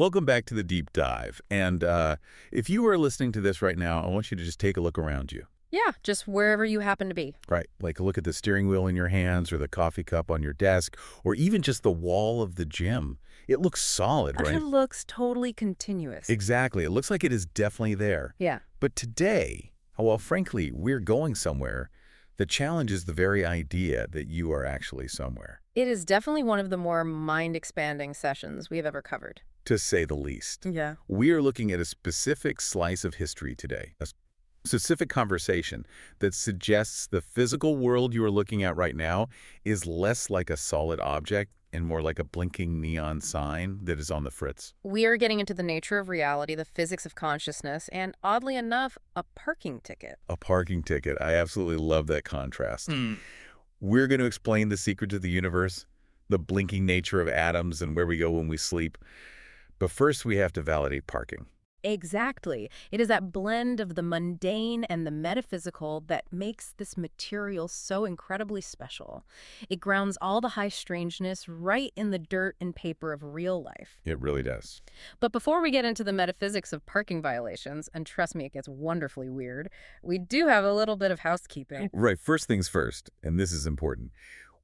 Welcome back to the deep dive. And if you are listening to this right now, I want you to just take a look around you. Yeah, just wherever you happen to be. Right. Like look at the steering wheel in your hands or the coffee cup on your desk or even just the wall of the gym. It looks solid, right? It looks totally continuous. Exactly. It looks like it is definitely there. Yeah. But today, well, frankly, we're going somewhere. The challenge is the very idea that you are actually somewhere. It is definitely one of the more mind-expanding sessions we have ever covered. To say the least. Yeah. We are looking at a specific slice of history today, a specific conversation that suggests the physical world you are looking at right now is less like a solid object and more like a blinking neon sign that is on the fritz. We are getting into the nature of reality, the physics of consciousness, and oddly enough, a parking ticket. A parking ticket. I absolutely love that contrast. We're going to explain the secrets of the universe, the blinking nature of atoms, and where we go when we sleep. But first, we have to validate parking. Exactly. It is that blend of the mundane and the metaphysical that makes this material so incredibly special. It grounds all the high strangeness right in the dirt and paper of real life. It really does. But before we get into the metaphysics of parking violations, and trust me, it gets wonderfully weird, we do have a little bit of housekeeping. Right. First things first, and this is important.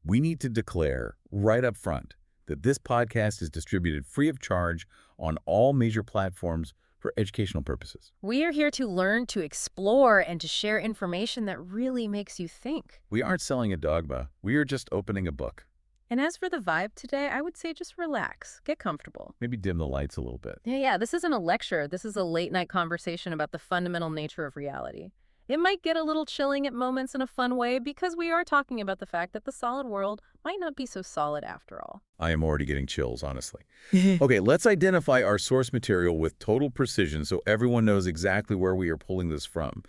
We need to declare right up front that this podcast is distributed free of charge on all major platforms for educational purposes. We are here to learn, to explore, and to share information that really makes you think. We aren't selling a dogma. We are just opening a book. And as for the vibe today, I would say just relax, get comfortable. Maybe dim the lights a little bit. Yeah, this isn't a lecture. This is a late-night conversation about the fundamental nature of reality. It might get a little chilling at moments in a fun way because we are talking about the fact that the solid world might not be so solid after all. I am already getting chills, honestly. Okay, let's identify our source material with total precision so everyone knows exactly where we are pulling this from.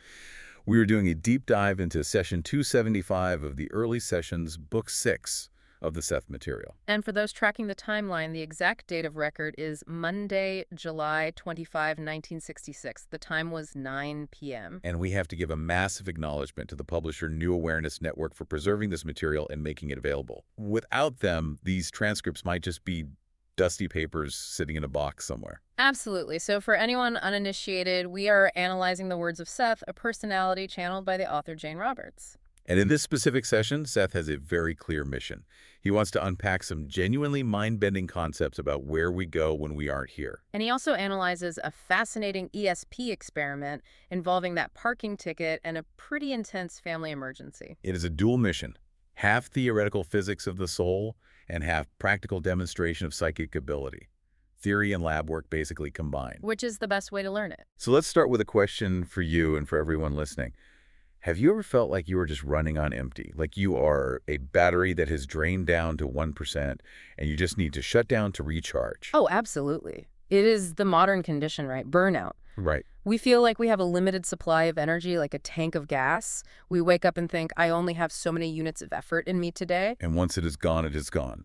We are doing a deep dive into session 275 of the early sessions, book 6 of the Seth material. And for those tracking the timeline, the exact date of record is Monday, July 25, 1966. The time was 9 p.m. And we have to give a massive acknowledgement to the publisher New Awareness Network for preserving this material and making it available. Without them, these transcripts might just be dusty papers sitting in a box somewhere. Absolutely. So for anyone uninitiated, we are analyzing the words of Seth, a personality channeled by the author Jane Roberts. And in this specific session, Seth has a very clear mission. He wants to unpack some genuinely mind-bending concepts about where we go when we aren't here. And he also analyzes a fascinating ESP experiment involving that parking ticket and a pretty intense family emergency. It is a dual mission, half theoretical physics of the soul and half practical demonstration of psychic ability. Theory and lab work basically combined. Which is the best way to learn it. So let's start with a question for you and for everyone listening. Have you ever felt like you were just running on empty, like you are a battery that has drained down to 1% and you just need to shut down to recharge? Oh, absolutely. It is the modern condition, right? Burnout. Right. We feel like we have a limited supply of energy, like a tank of gas. We wake up and think, I only have so many units of effort in me today. And once it is gone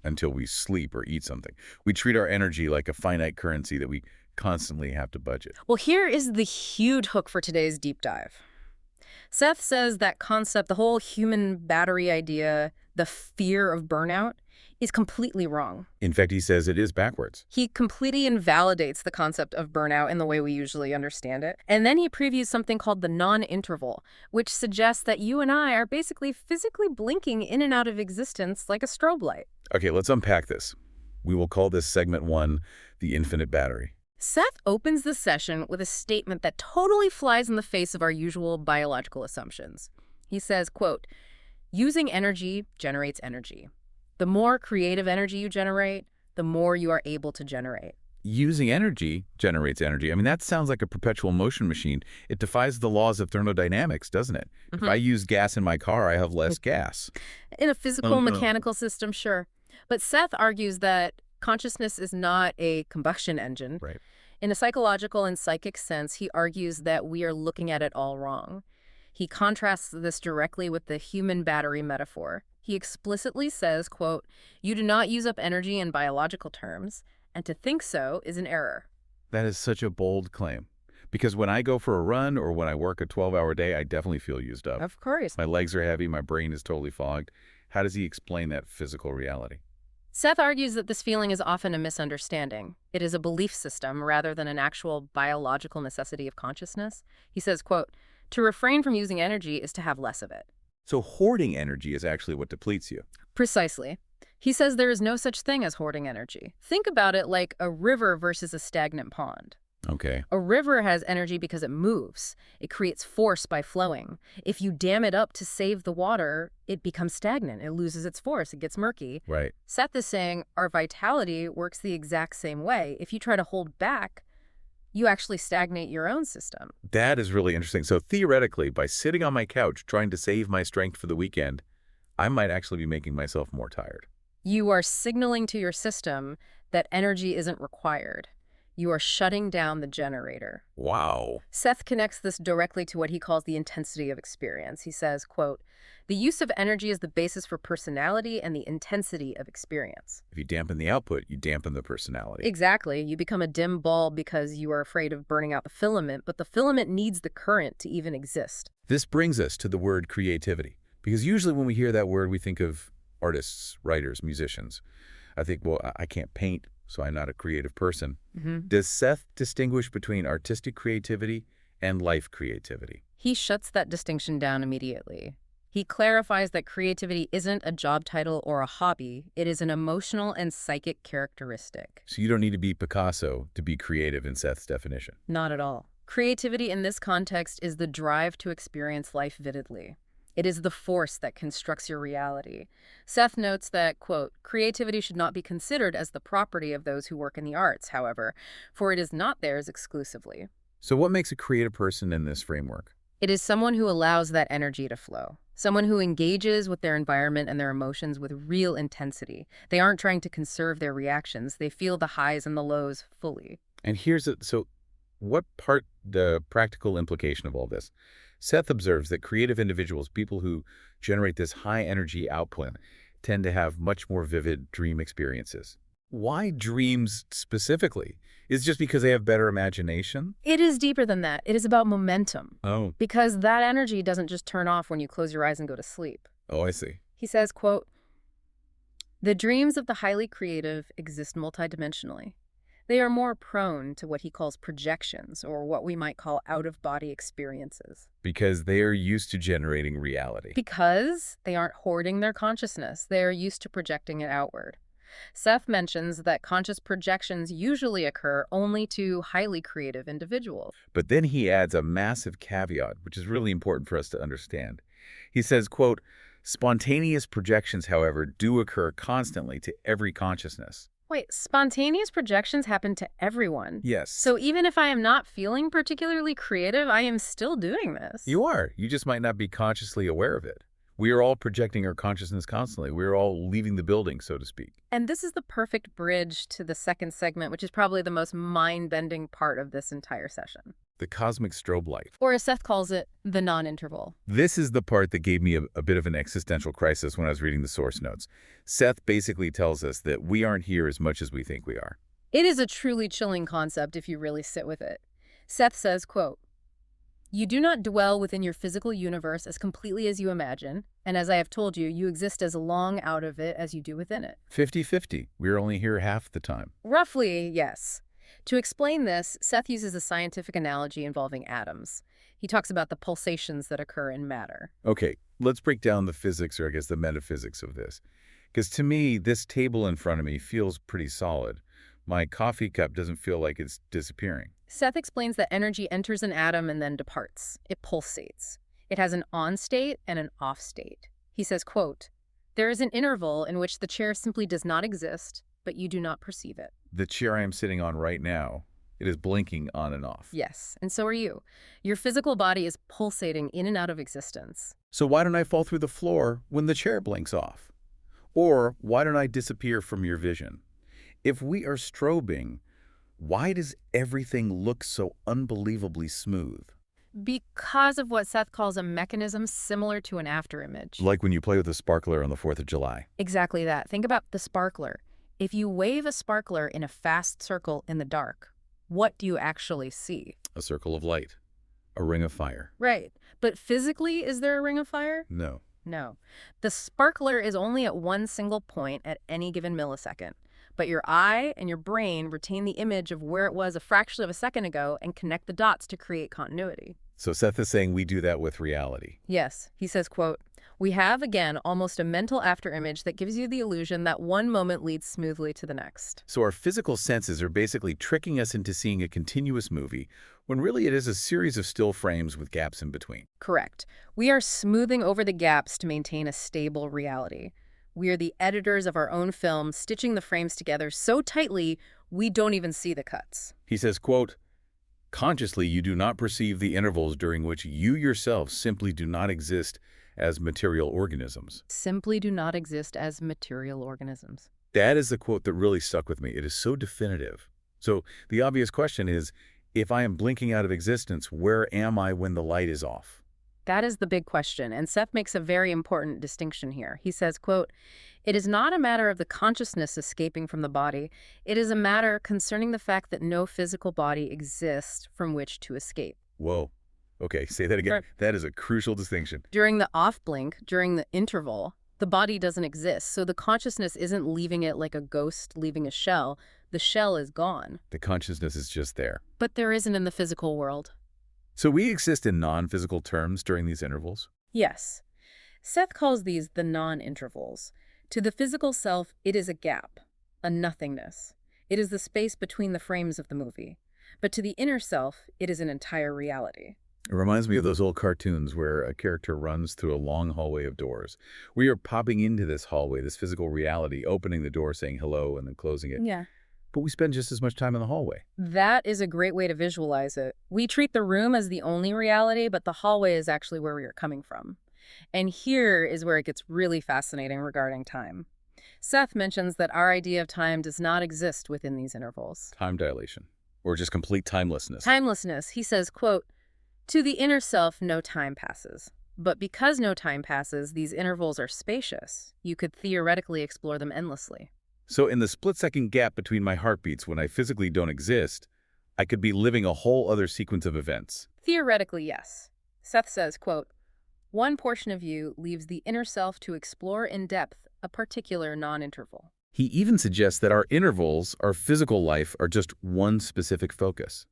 until we sleep or eat something. We treat our energy like a finite currency that we constantly have to budget. Well, here is the huge hook for today's deep dive. Seth says that concept, the whole human battery idea, the fear of burnout, is completely wrong. In fact, he says it is backwards. He completely invalidates the concept of burnout in the way we usually understand it. And then he previews something called the non-interval, which suggests that you and I are basically physically blinking in and out of existence like a strobe light. Okay, let's unpack this. We will call this segment 1, the infinite battery. Seth opens the session with a statement that totally flies in the face of our usual biological assumptions. He says, quote, using energy generates energy. The more creative energy you generate, the more you are able to generate. Using energy generates energy. I mean, that sounds like a perpetual motion machine. It defies the laws of thermodynamics, doesn't it? If I use gas in my car, I have less gas. In a physical, mechanical system, sure. But Seth argues that consciousness is not a combustion engine. Right. In a psychological and psychic sense, he argues that we are looking at it all wrong. He contrasts this directly with the human battery metaphor. He explicitly says, quote, you do not use up energy in biological terms, and to think so is an error. That is such a bold claim. Because when I go for a run or when I work a 12-hour day, I definitely feel used up. Of course. My legs are heavy, my brain is totally fogged. How does he explain that physical reality? Seth argues that this feeling is often a misunderstanding. It is a belief system rather than an actual biological necessity of consciousness. He says, quote, to refrain from using energy is to have less of it. So hoarding energy is actually what depletes you. Precisely. He says there is no such thing as hoarding energy. Think about it like a river versus a stagnant pond. Okay. A river has energy because it moves. It creates force by flowing. If you dam it up to save the water, it becomes stagnant. It loses its force. It gets murky. Right. Seth is saying our vitality works the exact same way. If you try to hold back, you actually stagnate your own system. That is really interesting. So theoretically, by sitting on my couch trying to save my strength for the weekend, I might actually be making myself more tired. You are signaling to your system that energy isn't required. You are shutting down the generator. Wow. Seth connects this directly to what he calls the intensity of experience. He says, quote, the use of energy is the basis for personality and the intensity of experience. If you dampen the output, you dampen the personality. Exactly. You become a dim bulb because you are afraid of burning out the filament, but the filament needs the current to even exist. This brings us to the word creativity, because usually when we hear that word, we think of artists, writers, musicians. I think, well, I can't paint, so I'm not a creative person. Does Seth distinguish between artistic creativity and life creativity? He shuts that distinction down immediately. He clarifies that creativity isn't a job title or a hobby. It is an emotional and psychic characteristic. So you don't need to be Picasso to be creative in Seth's definition. Not at all. Creativity in this context is the drive to experience life vividly. It is the force that constructs your reality. Seth notes that, quote, creativity should not be considered as the property of those who work in the arts, however, for it is not theirs exclusively. So what makes a creative person in this framework? It is someone who allows that energy to flow. Someone who engages with their environment and their emotions with real intensity. They aren't trying to conserve their reactions. They feel the highs and the lows fully. And so what part, the practical implication of all this? Seth observes that creative individuals, people who generate this high energy output, tend to have much more vivid dream experiences. Why dreams specifically? Is it just because they have better imagination? It is deeper than that. It is about momentum. Oh. Because that energy doesn't just turn off when you close your eyes and go to sleep. Oh, I see. He says, quote, the dreams of the highly creative exist multidimensionally. They are more prone to what he calls projections, or what we might call out-of-body experiences. Because they are used to generating reality. Because they aren't hoarding their consciousness. They are used to projecting it outward. Seth mentions that conscious projections usually occur only to highly creative individuals. But then he adds a massive caveat, which is really important for us to understand. He says, quote, spontaneous projections, however, do occur constantly to every consciousness. Wait, spontaneous projections happen to everyone? Yes. So even if I am not feeling particularly creative, I am still doing this? You are. You just might not be consciously aware of it. We are all projecting our consciousness constantly. We are all leaving the building, so to speak. And this is the perfect bridge to the second segment, which is probably the most mind-bending part of this entire session. The cosmic strobe light. Or as Seth calls it, the non-interval. This is the part that gave me a bit of an existential crisis when I was reading the source notes. Seth basically tells us that we aren't here as much as we think we are. It is a truly chilling concept if you really sit with it. Seth says, quote, you do not dwell within your physical universe as completely as you imagine, and as I have told you, you exist as long out of it as you do within it. 50-50. We're only here half the time. Roughly, yes. To explain this, Seth uses a scientific analogy involving atoms. He talks about the pulsations that occur in matter. Okay, let's break down the physics, or I guess the metaphysics of this. Because to me, this table in front of me feels pretty solid. My coffee cup doesn't feel like it's disappearing. Seth explains that energy enters an atom and then departs. It pulsates. It has an on state and an off state. He says, quote, there is an interval in which the chair simply does not exist, but you do not perceive it. The chair I am sitting on right now, it is blinking on and off. Yes, and so are you. Your physical body is pulsating in and out of existence. So why don't I fall through the floor when the chair blinks off? Or why don't I disappear from your vision? If we are strobing, why does everything look so unbelievably smooth? Because of what Seth calls a mechanism similar to an afterimage. Like when you play with a sparkler on the 4th of July. Exactly that. Think about the sparkler. If you wave a sparkler in a fast circle in the dark, what do you actually see? A circle of light. A ring of fire. Right. But physically, is there a ring of fire? No. No. The sparkler is only at one single point at any given millisecond. But your eye and your brain retain the image of where it was a fraction of a second ago and connect the dots to create continuity. So Seth is saying we do that with reality. Yes, he says, quote, "We have, again, almost a mental afterimage that gives you the illusion that one moment leads smoothly to the next." So our physical senses are basically tricking us into seeing a continuous movie, when really it is a series of still frames with gaps in between. Correct. We are smoothing over the gaps to maintain a stable reality. We are the editors of our own film, stitching the frames together so tightly we don't even see the cuts. He says, quote, "Consciously you do not perceive the intervals during which you yourself simply do not exist as material organisms." Simply do not exist as material organisms. That is the quote that really stuck with me. It is so definitive. So the obvious question is, if I am blinking out of existence, where am I when the light is off? That is the big question, and Seth makes a very important distinction here. He says, quote, "It is not a matter of the consciousness escaping from the body. It is a matter concerning the fact that no physical body exists from which to escape." Whoa. Okay, say that again. Right. That is a crucial distinction. During the off-blink, during the interval, the body doesn't exist, so the consciousness isn't leaving it like a ghost leaving a shell. The shell is gone. The consciousness is just there. But there isn't in the physical world. So we exist in non-physical terms during these intervals? Yes. Seth calls these the non-intervals. To the physical self, it is a gap, a nothingness. It is the space between the frames of the movie. But to the inner self, it is an entire reality. It reminds me of those old cartoons where a character runs through a long hallway of doors. We are popping into this hallway, this physical reality, opening the door, saying hello, and then closing it. Yeah. But we spend just as much time in the hallway. That is a great way to visualize it. We treat the room as the only reality, but the hallway is actually where we are coming from. And here is where it gets really fascinating regarding time. Seth mentions that our idea of time does not exist within these intervals. Time dilation, or just complete timelessness. Timelessness, he says, quote, "To the inner self, no time passes. But because no time passes, these intervals are spacious. You could theoretically explore them endlessly." So in the split-second gap between my heartbeats when I physically don't exist, I could be living a whole other sequence of events. Theoretically, yes. Seth says, quote, "One portion of you leaves the inner self to explore in depth a particular non-interval." He even suggests that our intervals, our physical life, are just one specific focus.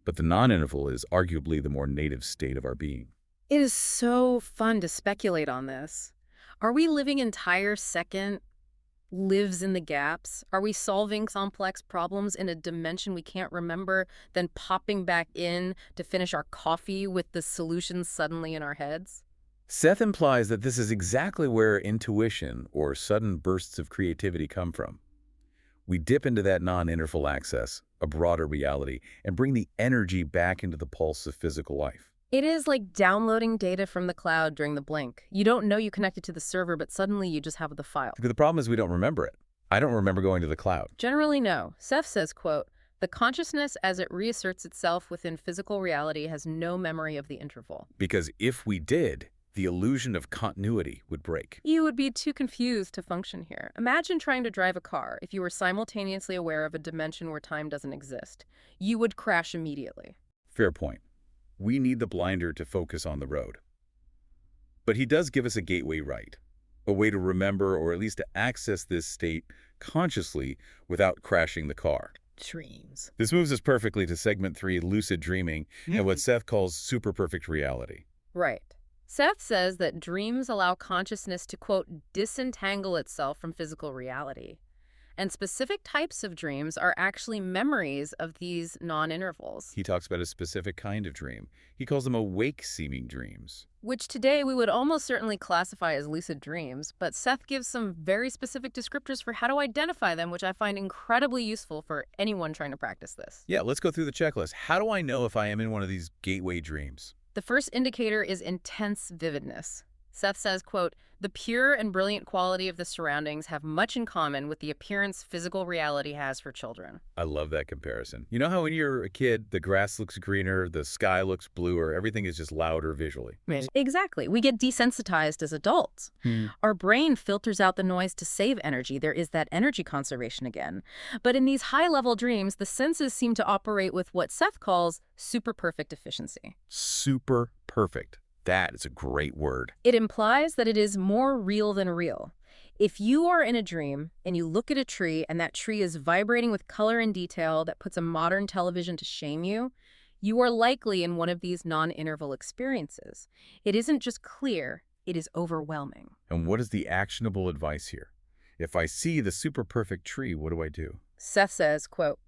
But the non-interval is arguably the more native state of our being. It is so fun to speculate on this. Are we living entire second lives in the gaps? Are we solving complex problems in a dimension we can't remember, then popping back in to finish our coffee with the solutions suddenly in our heads? Seth implies that this is exactly where intuition or sudden bursts of creativity come from. We dip into that non-interval access, a broader reality, and bring the energy back into the pulse of physical life. It is like downloading data from the cloud during the blink. You don't know you connected to the server, but suddenly you just have the file. The problem is we don't remember it. I don't remember going to the cloud. Generally, no. Seth says, quote, "The consciousness as it reasserts itself within physical reality has no memory of the interval." Because if we did, the illusion of continuity would break. You would be too confused to function here. Imagine trying to drive a car if you were simultaneously aware of a dimension where time doesn't exist. You would crash immediately. Fair point. We need the blinder to focus on the road. But he does give us a gateway right, a way to remember or at least to access this state consciously without crashing the car. Dreams. This moves us perfectly to segment 3, lucid dreaming, and what Seth calls super perfect reality. Right. Seth says that dreams allow consciousness to, quote, disentangle itself from physical reality. And specific types of dreams are actually memories of these non-intervals. He talks about a specific kind of dream. He calls them awake-seeming dreams. Which today we would almost certainly classify as lucid dreams, but Seth gives some very specific descriptors for how to identify them, which I find incredibly useful for anyone trying to practice this. Yeah, let's go through the checklist. How do I know if I am in one of these gateway dreams? The first indicator is intense vividness. Seth says, quote, "The pure and brilliant quality of the surroundings have much in common with the appearance physical reality has for children." I love that comparison. You know how when you're a kid, the grass looks greener, the sky looks bluer, everything is just louder visually? Exactly. We get desensitized as adults. Our brain filters out the noise to save energy. There is that energy conservation again. But in these high-level dreams, the senses seem to operate with what Seth calls super perfect efficiency. Super perfect. That is a great word. It implies that it is more real than real. If you are in a dream and you look at a tree and that tree is vibrating with color and detail that puts a modern television to shame you, you are likely in one of these non-interval experiences. It isn't just clear, it is overwhelming. And what is the actionable advice here? If I see the super perfect tree, what do I do? Seth says, quote,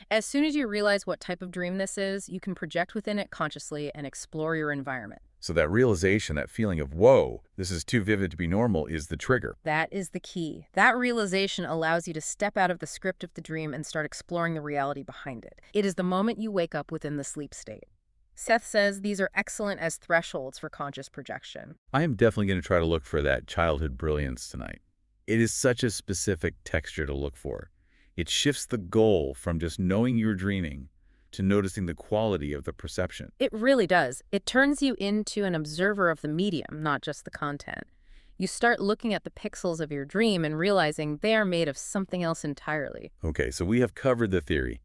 as soon as you realize what type of dream this is, you can project within it consciously and explore your environment. So that realization, that feeling of, whoa, this is too vivid to be normal, is the trigger. That is the key. That realization allows you to step out of the script of the dream and start exploring the reality behind it. It is the moment you wake up within the sleep state. Seth says these are excellent as thresholds for conscious projection. I am definitely going to try to look for that childhood brilliance tonight. It is such a specific texture to look for. It shifts the goal from just knowing you're dreaming to noticing the quality of the perception. It really does. It turns you into an observer of the medium, not just the content. You start looking at the pixels of your dream and realizing they are made of something else entirely. Okay, so we have covered the theory.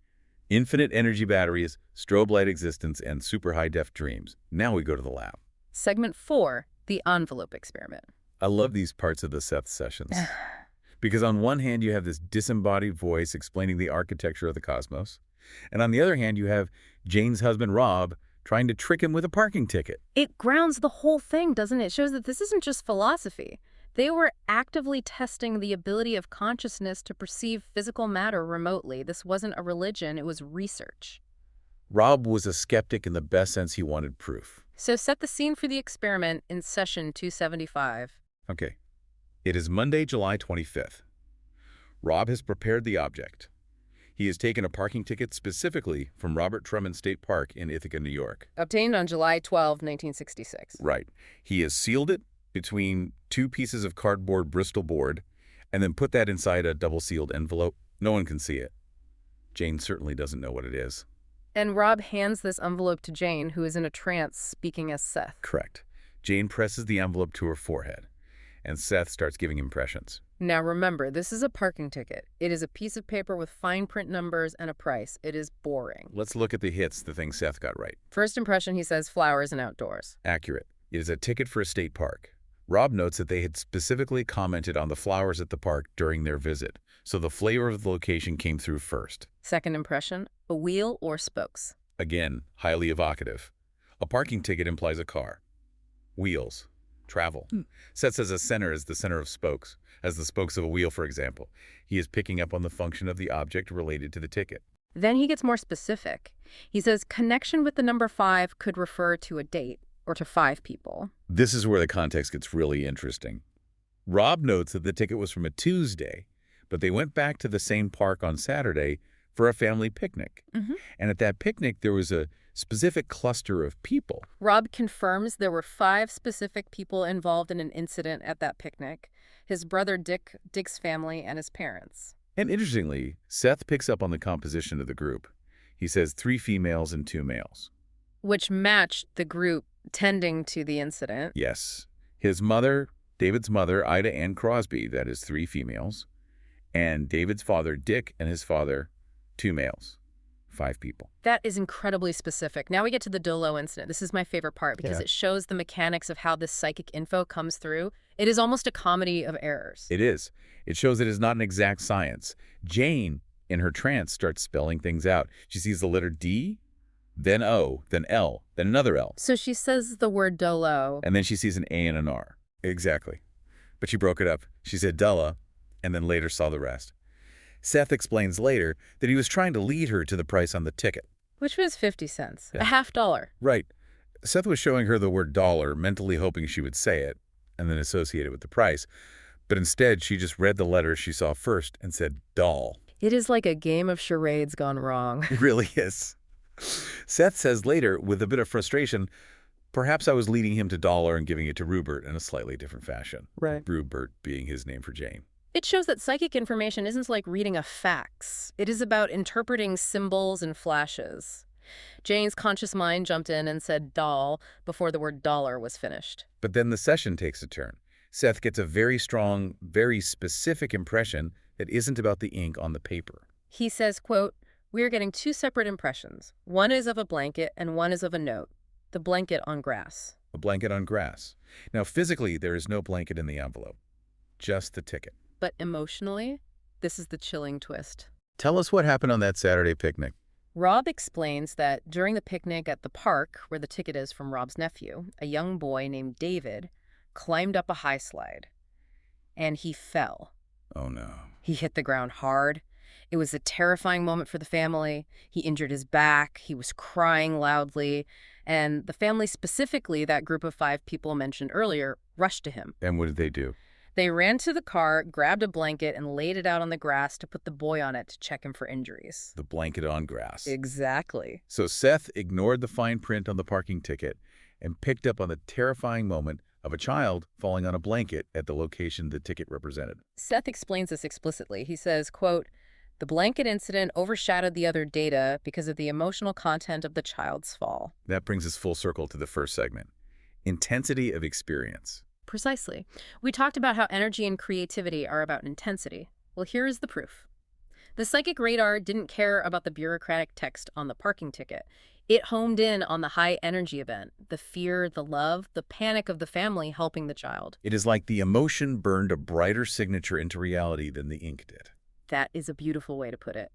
Infinite energy batteries, strobe light existence, and super high-def dreams. Now we go to the lab. Segment 4, the envelope experiment. I love these parts of the Seth sessions. Because on one hand, you have this disembodied voice explaining the architecture of the cosmos. And on the other hand, you have Jane's husband, Rob, trying to trick him with a parking ticket. It grounds the whole thing, doesn't it? It shows that this isn't just philosophy. They were actively testing the ability of consciousness to perceive physical matter remotely. This wasn't a religion, it was research. Rob was a skeptic in the best sense. He wanted proof. So set the scene for the experiment in session 275. Okay. It is Monday, July 25th. Rob has prepared the object. He has taken a parking ticket specifically from Robert Truman State Park in Ithaca, New York. Obtained on July 12, 1966. Right. He has sealed it between two pieces of cardboard Bristol board and then put that inside a double-sealed envelope. No one can see it. Jane certainly doesn't know what it is. And Rob hands this envelope to Jane, who is in a trance, speaking as Seth. Correct. Jane presses the envelope to her forehead, and Seth starts giving impressions. Now remember, this is a parking ticket. It is a piece of paper with fine print numbers and a price. It is boring. Let's look at the hits, the things Seth got right. First impression, he says flowers and outdoors. Accurate. It is a ticket for a state park. Rob notes that they had specifically commented on the flowers at the park during their visit, so the flavor of the location came through first. Second impression, a wheel or spokes. Again, highly evocative. A parking ticket implies a car. Wheels. Travel. Seth says a center is the center of spokes, as the spokes of a wheel, for example. He is picking up on the function of the object related to the ticket. Then he gets more specific. He says connection with the number 5 could refer to a date or to 5 people. This is where the context gets really interesting. Rob notes that the ticket was from a Tuesday, but they went back to the same park on Saturday for a family picnic. And at that picnic, there was a specific cluster of people. Rob confirms there were 5 specific people involved in an incident at that picnic. His brother Dick, Dick's family, and his parents. And interestingly, Seth picks up on the composition of the group. He says 3 females and 2 males. Which matched the group tending to the incident. Yes. His mother, David's mother, Ida Ann Crosby, that is 3 females. And David's father, Dick, and his father, 2 males. 5 people. That is incredibly specific. Now we get to the Dolo incident. This is my favorite part because it shows the mechanics of how this psychic info comes through. It is almost a comedy of errors. It is. It shows it is not an exact science. Jane, in her trance, starts spelling things out. She sees the letter D, then O, then L, then another L. So she says the word Dolo. And then she sees an A and an R. Exactly. But she broke it up. She said Dulla, and then later saw the rest. Seth explains later that he was trying to lead her to the price on the ticket. Which was 50 cents, Yeah. a $50. Right. Seth was showing her the word dollar, mentally hoping she would say it, and then associate it with the price. But instead, she just read the letter she saw first and said doll. It is like a game of charades gone wrong. It really is. Seth says later, with a bit of frustration, perhaps I was leading him to dollar and giving it to Rupert in a slightly different fashion. Right. Rupert being his name for Jane. It shows that psychic information isn't like reading a fax. It is about interpreting symbols and flashes. Jane's conscious mind jumped in and said doll before the word dollar was finished. But then the session takes a turn. Seth gets a very strong, very specific impression that isn't about the ink on the paper. He says, quote, "We are getting 2 separate impressions. One is of a blanket and one is of a note. The blanket on grass." A blanket on grass. Now, physically, there is no blanket in the envelope, just the ticket. But emotionally, this is the chilling twist. Tell us what happened on that Saturday picnic. Rob explains that during the picnic at the park, where the ticket is from Rob's nephew, a young boy named David climbed up a high slide, and he fell. Oh, no. He hit the ground hard. It was a terrifying moment for the family. He injured his back. He was crying loudly. And the family, specifically that group of 5 people mentioned earlier, rushed to him. And what did they do? They ran to the car, grabbed a blanket, and laid it out on the grass to put the boy on it to check him for injuries. The blanket on grass. Exactly. So Seth ignored the fine print on the parking ticket and picked up on the terrifying moment of a child falling on a blanket at the location the ticket represented. Seth explains this explicitly. He says, quote, "The blanket incident overshadowed the other data because of the emotional content of the child's fall." That brings us full circle to the first segment. Intensity of experience. Precisely. We talked about how energy and creativity are about intensity. Well, here is the proof. The psychic radar didn't care about the bureaucratic text on the parking ticket. It homed in on the high-energy event, the fear, the love, the panic of the family helping the child. It is like the emotion burned a brighter signature into reality than the ink did. That is a beautiful way to put it.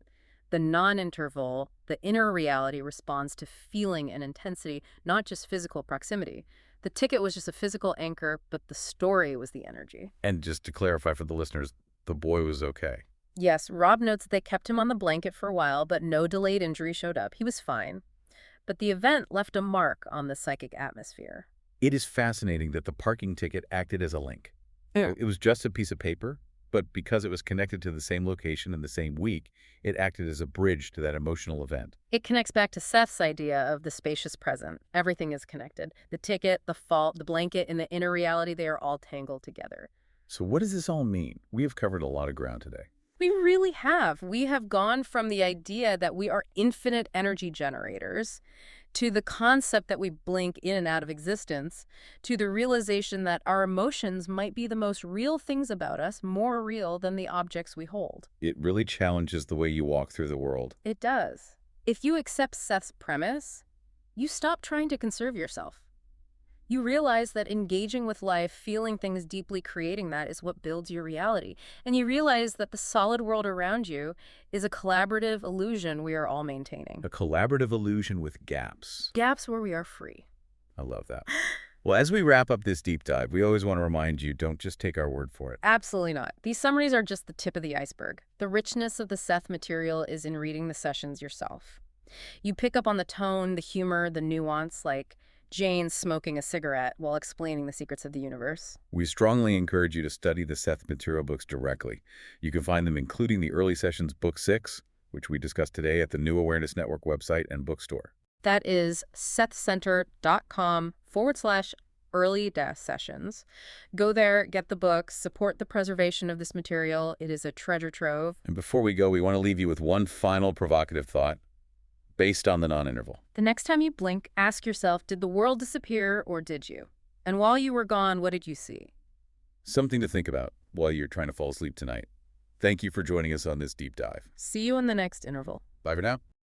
The non-interval, the inner reality responds to feeling and intensity, not just physical proximity. The ticket was just a physical anchor, but the story was the energy. And just to clarify for the listeners, the boy was okay. Yes, Rob notes that they kept him on the blanket for a while, but no delayed injury showed up. He was fine. But the event left a mark on the psychic atmosphere. It is fascinating that the parking ticket acted as a link. Yeah. It was just a piece of paper, but because it was connected to the same location in the same week, it acted as a bridge to that emotional event. It connects back to Seth's idea of the spacious present. Everything is connected. The ticket, the fault, the blanket, and the inner reality, they are all tangled together. So what does this all mean? We have covered a lot of ground today. We really have. We have gone from the idea that we are infinite energy generators to the concept that we blink in and out of existence, to the realization that our emotions might be the most real things about us, more real than the objects we hold. It really challenges the way you walk through the world. It does. If you accept Seth's premise, you stop trying to conserve yourself. You realize that engaging with life, feeling things deeply, creating that is what builds your reality. And you realize that the solid world around you is a collaborative illusion we are all maintaining. A collaborative illusion with gaps. Gaps where we are free. I love that. Well, as we wrap up this deep dive, we always want to remind you, don't just take our word for it. Absolutely not. These summaries are just the tip of the iceberg. The richness of the Seth material is in reading the sessions yourself. You pick up on the tone, the humor, the nuance, like Jane smoking a cigarette while explaining the secrets of the universe. We strongly encourage you to study the Seth material books directly. You can find them including the Early Sessions Book 6, which we discussed today at the New Awareness Network website and bookstore. That is sethcenter.com/early-sessions. Go there, get the books, support the preservation of this material. It is a treasure trove. And before we go, we want to leave you with one final provocative thought based on the non-interval. The next time you blink, ask yourself, did the world disappear or did you? And while you were gone, what did you see? Something to think about while you're trying to fall asleep tonight. Thank you for joining us on this deep dive. See you in the next interval. Bye for now.